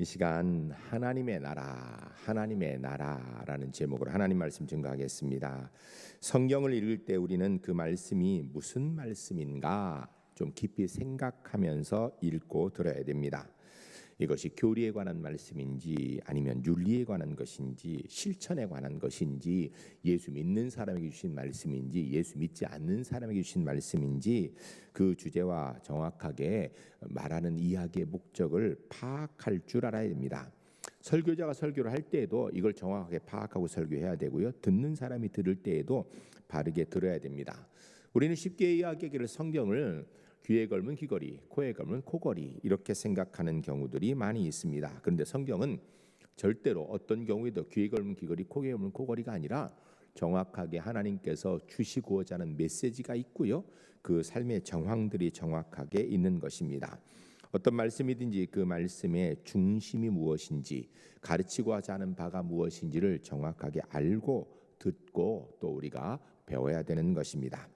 이 시간 하나님의 나라라는 제목으로 하나님 말씀 증거하겠습니다. 성경을 읽을 때 우리는 그 말씀이 무슨 말씀인가 좀 깊이 생각하면서 읽고 들어야 됩니다. 이것이 교리에 관한 말씀인지 아니면 윤리에 관한 것인지 실천에 관한 것인지 예수 믿는 사람에게 주신 말씀인지 예수 믿지 않는 사람에게 주신 말씀인지 그 주제와 정확하게 말하는 이야기의 목적을 파악할 줄 알아야 됩니다. 설교자가 설교를 할 때에도 이걸 정확하게 파악하고 설교해야 되고요. 듣는 사람이 들을 때에도 바르게 들어야 됩니다. 우리는 쉽게 이야기하기를 성경을 귀에 걸면 귀걸이, 코에 걸면 코걸이 이렇게 생각하는 경우들이 많이 있습니다. 그런데 성경은 절대로 어떤 경우에도 귀에 걸면 귀걸이, 코에 걸면 코걸이가 아니라 정확하게 하나님께서 주시고자 하는 메시지가 있고요. 그 삶의 정황들이 정확하게 있는 것입니다. 어떤 말씀이든지 그 말씀의 중심이 무엇인지 가르치고자 하는 바가 무엇인지를 정확하게 알고 듣고 또 우리가 배워야 되는 것입니다.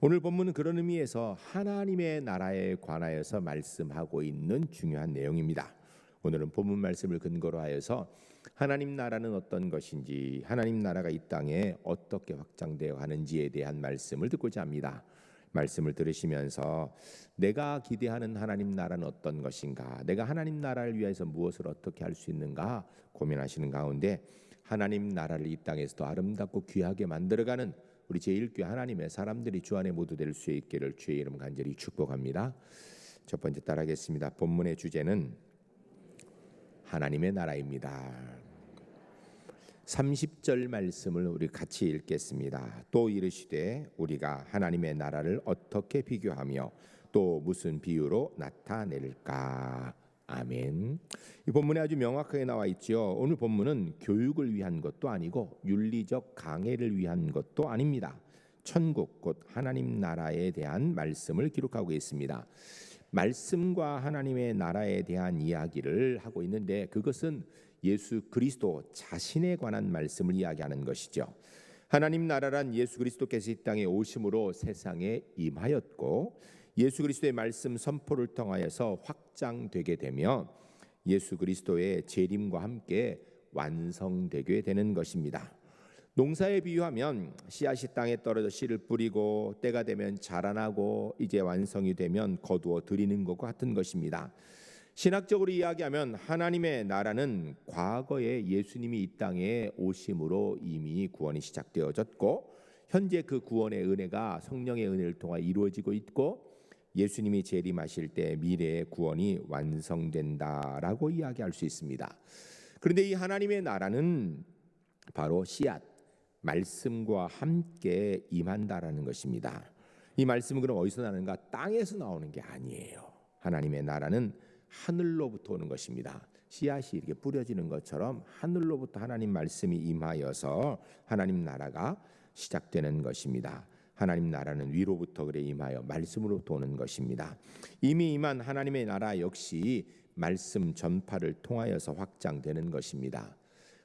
오늘 본문은 그런 의미에서 하나님의 나라에 관하여서 말씀하고 있는 중요한 내용입니다. 오늘은 본문 말씀을 근거로 하여서 하나님 나라는 어떤 것인지 하나님 나라가 이 땅에 어떻게 확장되어 가는지에 대한 말씀을 듣고자 합니다. 말씀을 들으시면서 내가 기대하는 하나님 나라는 어떤 것인가, 내가 하나님 나라를 위해서 무엇을 어떻게 할 수 있는가 고민하시는 가운데 하나님 나라를 이 땅에서 더 아름답고 귀하게 만들어가는 우리 제1교회 하나님의 사람들이 주 안에 모두 될 수 있기를 주의 이름 간절히 축복합니다. 첫 번째 따라하겠습니다. 본문의 주제는 하나님의 나라입니다. 30절 말씀을 우리 같이 읽겠습니다. 또 이르시되 우리가 하나님의 나라를 어떻게 비교하며 또 무슨 비유로 나타낼까? 아멘. 이 본문에 아주 명확하게 나와 있죠. 오늘 본문은 교육을 위한 것도 아니고 윤리적 강해를 위한 것도 아닙니다. 천국 곧 하나님 나라에 대한 말씀을 기록하고 있습니다. 말씀과 하나님의 나라에 대한 이야기를 하고 있는데 그것은 예수 그리스도 자신에 관한 말씀을 이야기하는 것이죠. 하나님 나라란 예수 그리스도께서 이 땅에 오심으로 세상에 임하였고 예수 그리스도의 말씀 선포를 통하여서 확장되게 되며 예수 그리스도의 재림과 함께 완성되게 되는 것입니다. 농사에 비유하면 씨앗이 땅에 떨어져 씨를 뿌리고 때가 되면 자라나고 이제 완성이 되면 거두어 들이는 것과 같은 것입니다. 신학적으로 이야기하면 하나님의 나라는 과거에 예수님이 이 땅에 오심으로 이미 구원이 시작되어졌고 현재 그 구원의 은혜가 성령의 은혜를 통해 이루어지고 있고 예수님이 재림하실 때 미래의 구원이 완성된다라고 이야기할 수 있습니다. 그런데 이 하나님의 나라는 바로 씨앗, 말씀과 함께 임한다라는 것입니다. 이 말씀은 그럼 어디서 나는가? 땅에서 나오는 게 아니에요. 하나님의 나라는 하늘로부터 오는 것입니다. 씨앗이 이렇게 뿌려지는 것처럼 하늘로부터 하나님 말씀이 임하여서 하나님 나라가 시작되는 것입니다. 하나님 나라는 위로부터 그래 임하여 말씀으로부터 오는 것입니다. 이미 임한 하나님의 나라 역시 말씀 전파를 통하여서 확장되는 것입니다.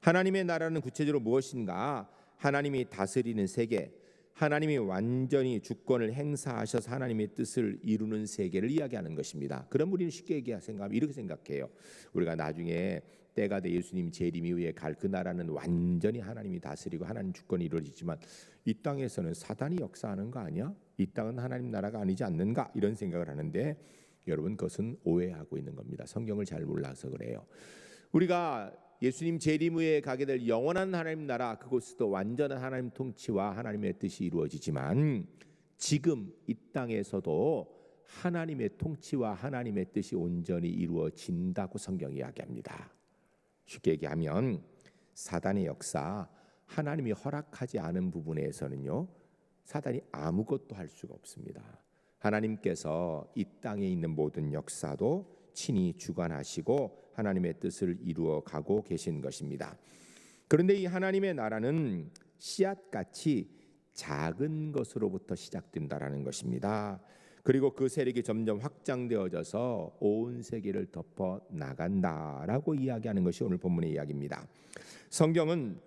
하나님의 나라는 구체적으로 무엇인가? 하나님이 다스리는 세계, 하나님이 완전히 주권을 행사하셔서 하나님의 뜻을 이루는 세계를 이야기하는 것입니다. 그럼 우리는 쉽게 생각하면 이렇게 생각해요. 우리가 나중에 때가 돼 예수님 재림 이후에 갈 그 나라는 완전히 하나님이 다스리고 하나님 주권이 이루어지지만 이 땅에서는 사단이 역사하는 거 아니야? 이 땅은 하나님 나라가 아니지 않는가? 이런 생각을 하는데 여러분 그것은 오해하고 있는 겁니다. 성경을 잘 몰라서 그래요. 우리가 예수님 재림 후에 가게 될 영원한 하나님 나라 그곳에도 완전한 하나님 통치와 하나님의 뜻이 이루어지지만 지금 이 땅에서도 하나님의 통치와 하나님의 뜻이 온전히 이루어진다고 성경이 이야기합니다. 쉽게 얘기하면 사단의 역사, 하나님이 허락하지 않은 부분에서는요 사단이 아무것도 할 수가 없습니다. 하나님께서 이 땅에 있는 모든 역사도 친히 주관하시고 하나님의 뜻을 이루어 가고 계신 것입니다. 그런데 이 하나님의 나라는 씨앗같이 작은 것으로부터 시작된다라는 것입니다. 그리고 그 세력이 점점 확장되어져서 온 세계를 덮어 나간다라고 이야기하는 것이 오늘 본문의 이야기입니다. 성경은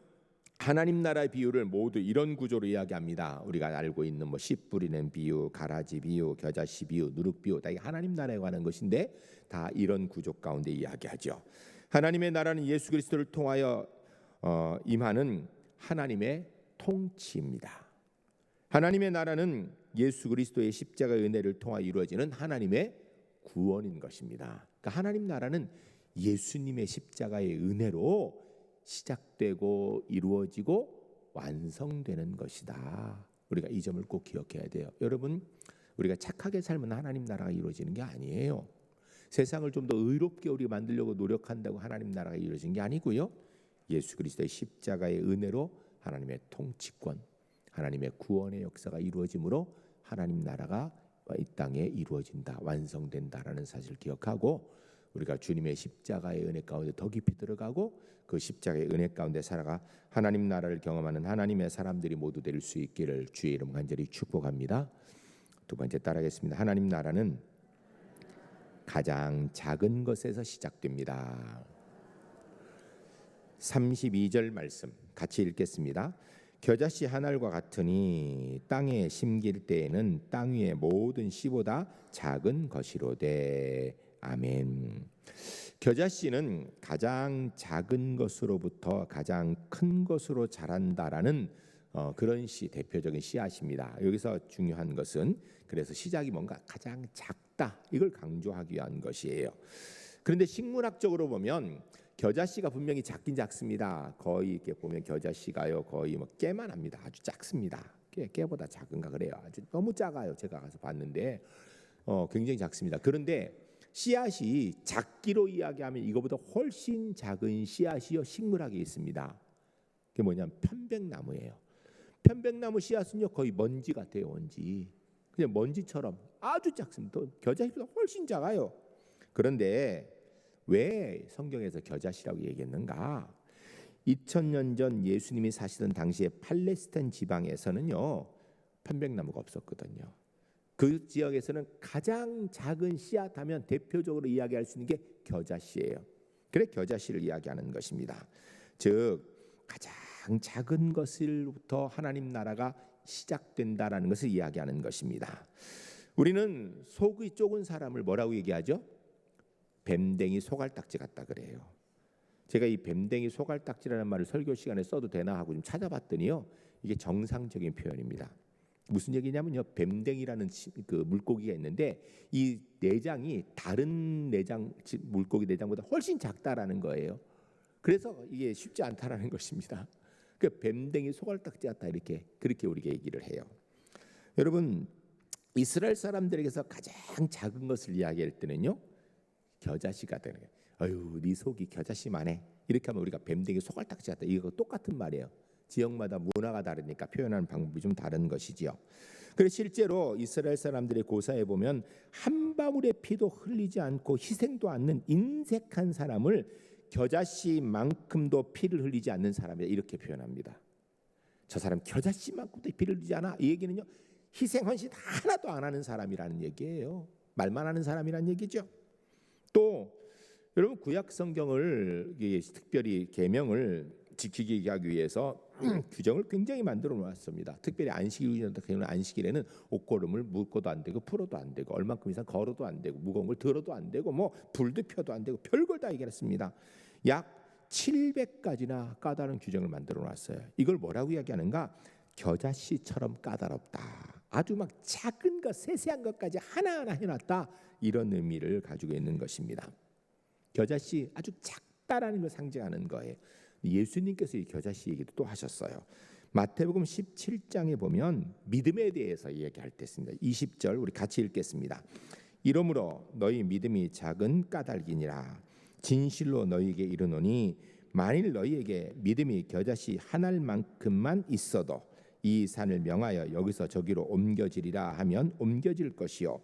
하나님 나라의 비유를 모두 이런 구조로 이야기합니다. 우리가 알고 있는 씨 뿌리는 비유, 가라지 비유, 겨자씨 비유, 누룩 비유 다 하나님 나라에 관한 것인데 다 이런 구조 가운데 이야기하죠. 하나님의 나라는 예수 그리스도를 통하여 임하는 하나님의 통치입니다. 하나님의 나라는 예수 그리스도의 십자가의 은혜를 통하여 이루어지는 하나님의 구원인 것입니다. 그러니까 하나님 나라는 예수님의 십자가의 은혜로 시작되고 이루어지고 완성되는 것이다. 우리가 이 점을 꼭 기억해야 돼요. 여러분, 우리가 착하게 살면 하나님 나라가 이루어지는 게 아니에요. 세상을 좀 더 의롭게 우리 만들려고 노력한다고 하나님 나라가 이루어진 게 아니고요. 예수 그리스도의 십자가의 은혜로 하나님의 통치권, 하나님의 구원의 역사가 이루어짐으로 하나님 나라가 이 땅에 이루어진다, 완성된다라는 사실을 기억하고 우리가 주님의 십자가의 은혜 가운데 더 깊이 들어가고 그 십자가의 은혜 가운데 살아가 하나님 나라를 경험하는 하나님의 사람들이 모두 될 수 있기를 주의 이름 간절히 축복합니다. 두 번째 따라하겠습니다. 하나님 나라는 가장 작은 것에서 시작됩니다. 32절 말씀 같이 읽겠습니다. 겨자씨 한 알과 같으니 땅에 심길 때에는 땅 위의 모든 씨보다 작은 것이로되. 아멘. 겨자씨는 가장 작은 것으로부터 가장 큰 것으로 자란다라는 그런 대표적인 씨앗입니다. 여기서 중요한 것은 그래서 시작이 뭔가 가장 작다, 이걸 강조하기 위한 것이에요. 그런데 식물학적으로 보면 겨자씨가 분명히 작긴 작습니다. 거의 이렇게 보면 겨자씨가요 거의 뭐 깨만 합니다. 아주 작습니다. 깨보다 작은가 그래요. 아주 너무 작아요. 제가 가서 봤는데 굉장히 작습니다. 그런데 씨앗이 작기로 이야기하면 이거보다 훨씬 작은 씨앗이요 식물학에 있습니다. 그게 뭐냐면 편백나무예요. 편백나무 씨앗은요 거의 먼지 같아요. 먼지. 그냥 먼지처럼 아주 작습니다. 겨자씨보다 훨씬 작아요. 그런데 왜 성경에서 겨자씨라고 얘기했는가? 2000년 전 예수님이 사시던 당시에 팔레스타인 지방에서는요 편백나무가 없었거든요. 그 지역에서는 가장 작은 씨앗 하면 대표적으로 이야기할 수 있는 게 겨자씨예요. 그래 겨자씨를 이야기하는 것입니다. 즉 가장 작은 것으로부터 하나님 나라가 시작된다라는 것을 이야기하는 것입니다. 우리는 속이 좁은 사람을 뭐라고 얘기하죠? 뱀댕이 소갈딱지 같다 그래요. 제가 이 뱀댕이 소갈딱지라는 말을 설교 시간에 써도 되나 하고 좀 찾아봤더니요 이게 정상적인 표현입니다. 무슨 얘기냐면요 뱀댕이라는 그 물고기가 있는데 이 내장이 다른 내장 물고기 내장보다 훨씬 작다라는 거예요. 그래서 이게 쉽지 않다라는 것입니다. 그 뱀댕이 소갈딱지 같다 이렇게 그렇게 우리가 얘기를 해요. 여러분 이스라엘 사람들에게서 가장 작은 것을 이야기할 때는요 겨자씨가 되는 거예요. 아유 네 속이 겨자씨만해 이렇게 하면 우리가 뱀댕이 소갈딱지 같다 이거 똑같은 말이에요. 지역마다 문화가 다르니까 표현하는 방법이 좀 다른 것이지요. 그래서 실제로 이스라엘 사람들의 고사에 보면 한 방울의 피도 흘리지 않고 희생도 않는 인색한 사람을 겨자씨만큼도 피를 흘리지 않는 사람이다 이렇게 표현합니다. 저 사람 겨자씨만큼도 피를 흘리지 않아. 이 얘기는요 희생 헌신 하나도 안 하는 사람이라는 얘기예요. 말만 하는 사람이라는 얘기죠. 또 여러분 구약 성경을 특별히 계명을 지키기 하기 위해서 규정을 굉장히 만들어 놓았습니다. 특별히 안식일에는 옷걸음을 묶어도 안 되고 풀어도 안 되고 얼만큼 이상 걸어도 안 되고 무거운 걸 들어도 안 되고 뭐 불도 펴도 안 되고 별걸 다 얘기했습니다. 약 700가지나 까다로운 규정을 만들어 놨어요. 이걸 뭐라고 이야기하는가? 겨자씨처럼 까다롭다. 아주 막 작은 것 세세한 것까지 하나하나 해놨다. 이런 의미를 가지고 있는 것입니다. 겨자씨 아주 작다라는 걸 상징하는 거예요. 예수님께서 이 겨자씨 얘기도 또 하셨어요. 마태복음 17장에 보면 믿음에 대해서 이야기할 때 있습니다. 20절 우리 같이 읽겠습니다. 이러므로 너희 믿음이 작은 까닭이니라. 진실로 너희에게 이르노니 만일 너희에게 믿음이 겨자씨 한 알만큼만 있어도 이 산을 명하여 여기서 저기로 옮겨지리라 하면 옮겨질 것이요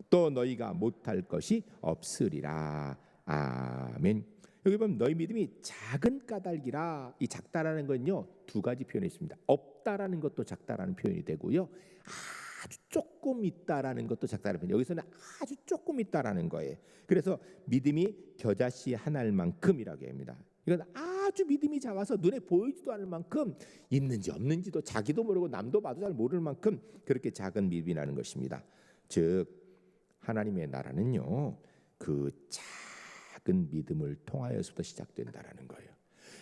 또 너희가 못할 것이 없으리라. 아멘. 여기 보면 너희 믿음이 작은 까닭이라. 이 작다라는 건요 두 가지 표현이 있습니다. 없다라는 것도 작다라는 표현이 되고요 아주 조금 있다라는 것도 작다라는 표현. 여기서는 아주 조금 있다라는 거예요. 그래서 믿음이 겨자씨 한 알만큼이라고 합니다. 이건 아주 믿음이 작아서 눈에 보이지도 않을 만큼 있는지 없는지도 자기도 모르고 남도 봐도 잘 모를 만큼 그렇게 작은 믿음이라는 것입니다. 즉 하나님의 나라는요 그 작은 작은 믿음을 통하여서부터 시작된다라는 거예요.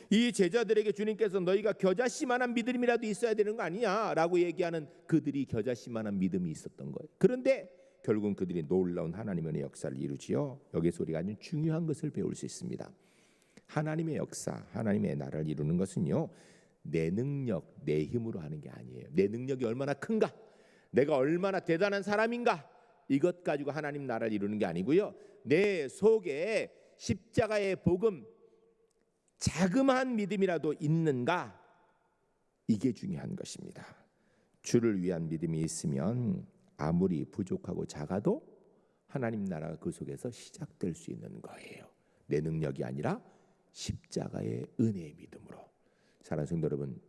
이 제자들에게 주님께서 너희가 겨자씨만한 믿음이라도 있어야 되는 거 아니냐 라고 얘기하는 그들이 겨자씨만한 믿음이 있었던 거예요. 그런데 결국은 그들이 놀라운 하나님의 역사를 이루지요. 여기서 우리가 아주 중요한 것을 배울 수 있습니다. 하나님의 역사, 하나님의 나라를 이루는 것은요, 내 능력, 내 힘으로 하는 게 아니에요. 내 능력이 얼마나 큰가, 내가 얼마나 대단한 사람인가, 이것 가지고 하나님 나라를 이루는 게 아니고요, 내 속에 십자가의 복음, 자그마한 믿음이라도 있는가, 이게 중요한 것입니다. 주를 위한 믿음이 있으면 아무리 부족하고 작아도 하나님 나라가 그 속에서 시작될 수 있는 거예요. 내 능력이 아니라 십자가의 은혜의 믿음으로. 사랑하는 성도 여러분,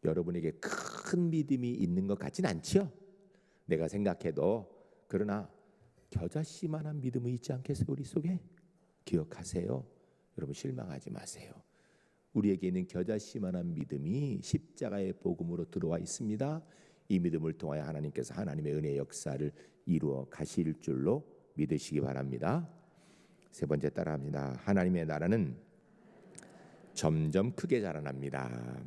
여러분에게 큰 믿음이 있는 것 같진 않지요? 내가 생각해도. 그러나 겨자씨만한 믿음이 있지 않겠어요? 우리 속에? 기억하세요. 여러분, 실망하지 마세요. 우리에게 있는 겨자씨만한 믿음이 십자가의 복음으로 들어와 있습니다. 이 믿음을 통하여 하나님께서 하나님의 은혜의 역사를 이루어 가실 줄로 믿으시기 바랍니다. 세 번째 따라합니다. 하나님의 나라는 점점 크게 자라납니다.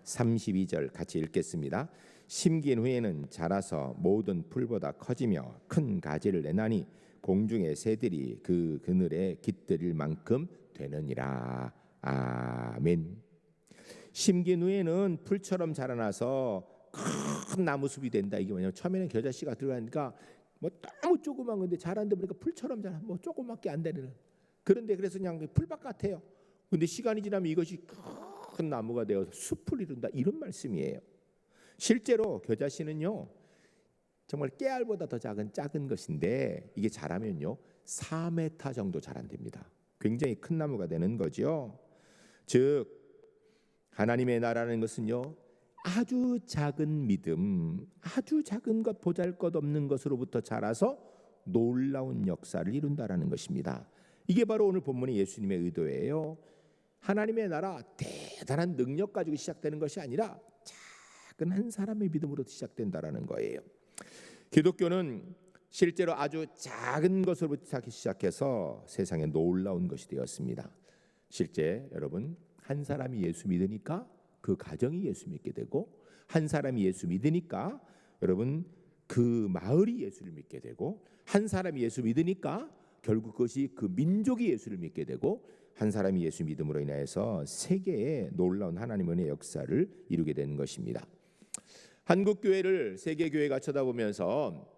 32절 같이 읽겠습니다. 심긴 후에는 자라서 모든 풀보다 커지며 큰 가지를 내나니 공중의 새들이 그 그늘에 깃들일 만큼 되느니라. 아멘. 심긴 후에는 풀처럼 자라나서 큰 나무숲이 된다. 이게 뭐냐면 처음에는 겨자씨가 들어가니까 뭐 너무 조그만 건데 자라는데 보니까 풀처럼 자라. 뭐 조그맣게 안 되는. 그런데 그래서 그냥 풀밭 같아요. 근데 시간이 지나면 이것이 큰 나무가 되어서 숲을 이룬다. 이런 말씀이에요. 실제로 겨자씨는요, 정말 깨알보다 더 작은 것인데 이게 자라면요 4m 정도 자란답니다. 굉장히 큰 나무가 되는 거죠. 즉 하나님의 나라는 것은요, 아주 작은 믿음, 아주 작은 것, 보잘것없는 것으로부터 자라서 놀라운 역사를 이룬다라는 것입니다. 이게 바로 오늘 본문의 예수님의 의도예요. 하나님의 나라, 대단한 능력 가지고 시작되는 것이 아니라 작은 한 사람의 믿음으로 시작된다라는 거예요. 기독교는 실제로 아주 작은 것으로부터 시작해서 세상에 놀라운 것이 되었습니다. 실제 여러분, 한 사람이 예수 믿으니까 그 가정이 예수 믿게 되고, 한 사람이 예수 믿으니까 여러분 그 마을이 예수를 믿게 되고, 한 사람이 예수 믿으니까 결국 그것이 그 민족이 예수를 믿게 되고, 한 사람이 예수 믿음으로 인하여서 세계에 놀라운 하나님의 역사를 이루게 되는 것입니다. 한국 교회를 세계 교회가 쳐다보면서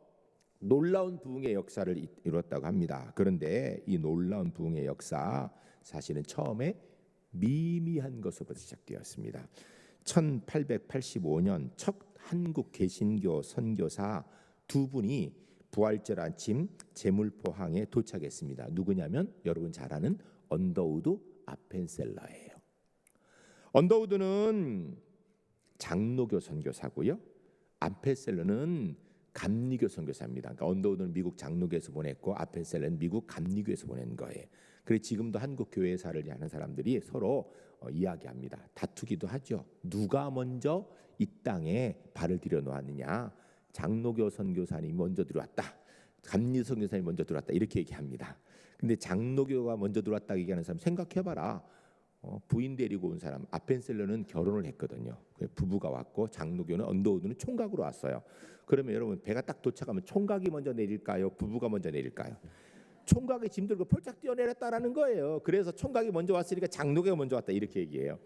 놀라운 부흥의 역사를 이뤘다고 합니다. 그런데 이 놀라운 부흥의 역사, 사실은 처음에 미미한 것으로부터 시작되었습니다. 1885년 첫 한국 개신교 선교사 두 분이 부활절 아침 제물포항에 도착했습니다. 누구냐면 여러분 잘 아는 언더우드 아펜셀러예요. 언더우드는 장로교 선교사고요, 아펜셀러는 감리교 선교사입니다. 그러니까 언더우드는 미국 장로교에서 보냈고 아펜셀러는 미국 감리교에서 보낸 거예요. 그래서 지금도 한국 교회사를 하는 사람들이 서로 이야기합니다. 다투기도 하죠. 누가 먼저 이 땅에 발을 들여 놓았느냐. 장로교 선교사님이 먼저 들어왔다, 감리 선교사님이 먼저 들어왔다, 이렇게 얘기합니다. 근데 장로교가 먼저 들어왔다 얘기하는 사람 생각해봐라. 부인 데리고 온 사람, 아펜셀러는 결혼을 했거든요. 부부가 왔고 장로교는 언더우드는 총각으로 왔어요. 그러면 여러분 배가 딱 도착하면 총각이 먼저 내릴까요? 부부가 먼저 내릴까요? 총각이 짐 들고 폴짝 뛰어내렸다라는 거예요. 그래서 총각이 먼저 왔으니까 장로교가 먼저 왔다, 이렇게 얘기해요.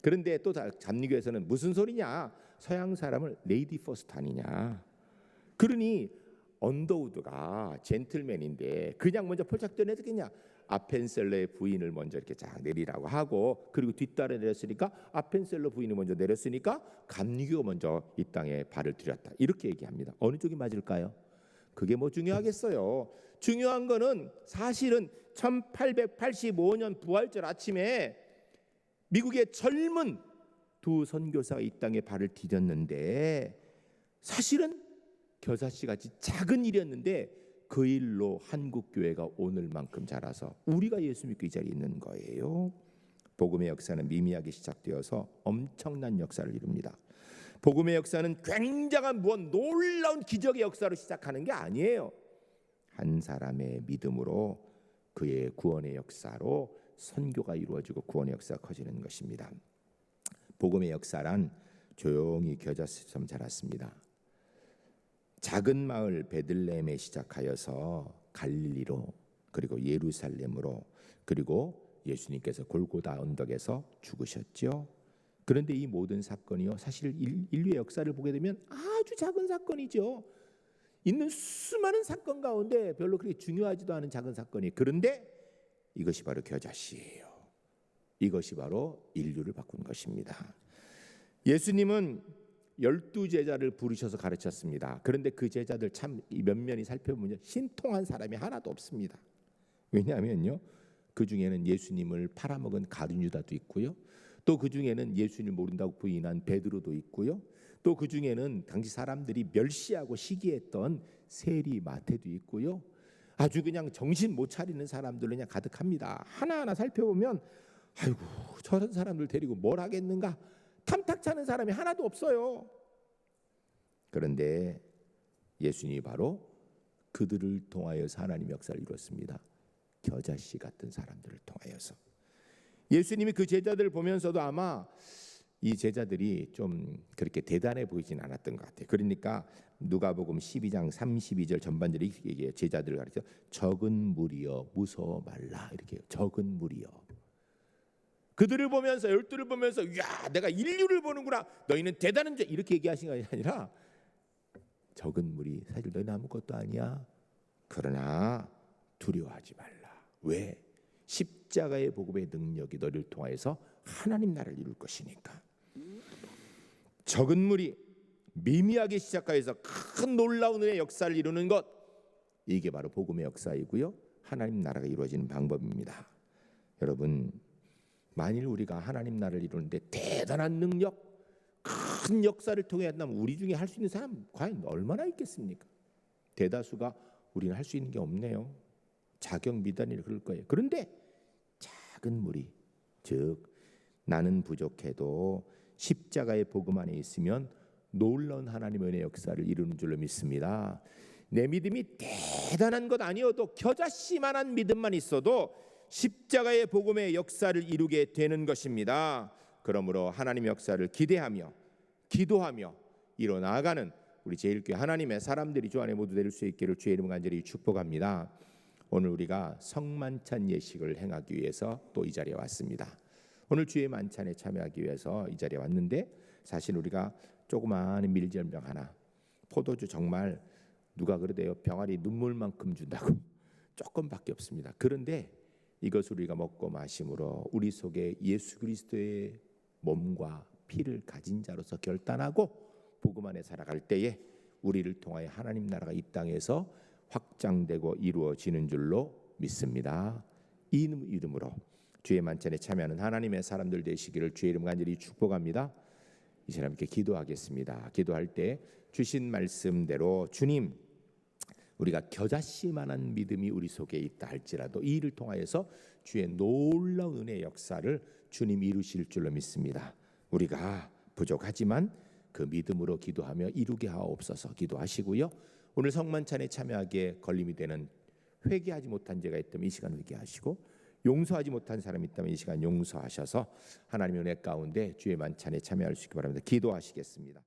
그런데 또 감리교에서는 무슨 소리냐, 서양 사람을 레이디 퍼스트 아니냐. 그러니 언더우드가 젠틀맨인데 그냥 먼저 폴짝 뛰어내렸겠냐. 아펜셀러의 부인을 먼저 이렇게 쫙 내리라고 하고, 그리고 뒤따라 내렸으니까 아펜셀러 부인이 먼저 내렸으니까 감리교가 먼저 이 땅에 발을 들였다, 이렇게 얘기합니다. 어느 쪽이 맞을까요? 그게 뭐 중요하겠어요. 중요한 거는 사실은 1885년 부활절 아침에 미국의 젊은 두 선교사가 이 땅에 발을 디뎠는데, 사실은 겨자씨같이 작은 일이었는데 그 일로 한국 교회가 오늘만큼 자라서 우리가 예수 믿고 이 자리에 있는 거예요. 복음의 역사는 미미하게 시작되어서 엄청난 역사를 이룹니다. 복음의 역사는 굉장한 무언 놀라운 기적의 역사로 시작하는 게 아니에요. 한 사람의 믿음으로 그의 구원의 역사로 선교가 이루어지고 구원의 역사가 커지는 것입니다. 복음의 역사란 조용히 겨자씨처럼 자랐습니다. 작은 마을 베들레헴에 시작하여서 갈릴리로, 그리고 예루살렘으로, 그리고 예수님께서 골고다 언덕에서 죽으셨죠. 그런데 이 모든 사건이요, 사실 인류의 역사를 보게 되면 아주 작은 사건이죠. 있는 수많은 사건 가운데 별로 그렇게 중요하지도 않은 작은 사건이, 그런데 이것이 바로 겨자씨예요. 이것이 바로 인류를 바꾼 것입니다. 예수님은 12제자를 부르셔서 가르쳤습니다. 그런데 그 제자들 참 면면히 살펴보면 신통한 사람이 하나도 없습니다. 왜냐하면요, 그 중에는 예수님을 팔아먹은 가룟 유다도 있고요, 또 그 중에는 예수님을 모른다고 부인한 베드로도 있고요, 또 그 중에는 당시 사람들이 멸시하고 시기했던 세리 마태도 있고요. 아주 그냥 정신 못 차리는 사람들로 그냥 가득합니다. 하나하나 살펴보면 아이고, 저런 사람들 데리고 뭘 하겠는가, 탐탁치 않은 사람이 하나도 없어요. 그런데 예수님이 바로 그들을 통하여서 하나님의 역사를 이루었습니다. 겨자씨 같은 사람들을 통하여서. 예수님이 그 제자들을 보면서도 아마 이 제자들이 좀 그렇게 대단해 보이진 않았던 것 같아요. 그러니까 누가복음 12장 32절 전반절에 이게 제자들을 가르쳐 적은 무리여 무서워 말라, 이렇게 해요. 적은 무리여. 그들을 보면서, 12를 보면서 야, 내가 인류를 보는구나, 너희는 대단한 자, 이렇게 얘기하신 것이 아니라 적은 무리, 사실 너희는 아무것도 아니야. 그러나 두려워하지 말라. 왜? 십자가의 복음의 능력이 너희를 통하여서 하나님 나라를 이룰 것이니까. 적은 무리, 미미하게 시작하여서 큰 놀라운 은혜의 역사를 이루는 것, 이게 바로 복음의 역사이고요, 하나님 나라가 이루어지는 방법입니다. 여러분, 만일 우리가 하나님 나라를 이루는데 대단한 능력, 큰 역사를 통해 한다면 우리 중에 할 수 있는 사람 과연 얼마나 있겠습니까? 대다수가 우리는 할 수 있는 게 없네요. 자격미단이 그럴 거예요. 그런데 작은 무리, 즉 나는 부족해도 십자가의 복음 안에 있으면 놀라운 하나님의 은혜 역사를 이루는 줄로 믿습니다. 내 믿음이 대단한 것 아니어도 겨자씨만한 믿음만 있어도 십자가의 복음의 역사를 이루게 되는 것입니다. 그러므로 하나님의 역사를 기대하며 기도하며 이뤄나가는 우리 제일교회 하나님의 사람들이 주 안에 모두 될 수 있기를 주의 이름으로 간절히 축복합니다. 오늘 우리가 성만찬 예식을 행하기 위해서 또 이 자리에 왔습니다. 오늘 주의 만찬에 참여하기 위해서 이 자리에 왔는데, 사실 우리가 조그마한 밀전병 하나, 포도주 정말 누가 그러대요, 병아리 눈물만큼 준다고 조금밖에 없습니다. 그런데 이것을 우리가 먹고 마심으로 우리 속에 예수 그리스도의 몸과 피를 가진 자로서 결단하고 복음 안에 살아갈 때에 우리를 통하여 하나님 나라가 이 땅에서 확장되고 이루어지는 줄로 믿습니다. 이 이름으로 주의 만찬에 참여하는 하나님의 사람들 되시기를 주의 이름 간절히 축복합니다. 이 사람께 기도하겠습니다. 기도할 때 주신 말씀대로 주님, 우리가 겨자씨만한 믿음이 우리 속에 있다 할지라도 이 일을 통하여서 주의 놀라운 은혜의 역사를 주님 이루실 줄로 믿습니다. 우리가 부족하지만 그 믿음으로 기도하며 이루게 하옵소서 기도하시고요. 오늘 성만찬에 참여하기에 걸림이 되는 회개하지 못한 죄가 있다면 이 시간 회개하시고, 용서하지 못한 사람이 있다면 이 시간 용서하셔서 하나님의 은혜 가운데 주의 만찬에 참여할 수 있기 바랍니다. 기도하시겠습니다.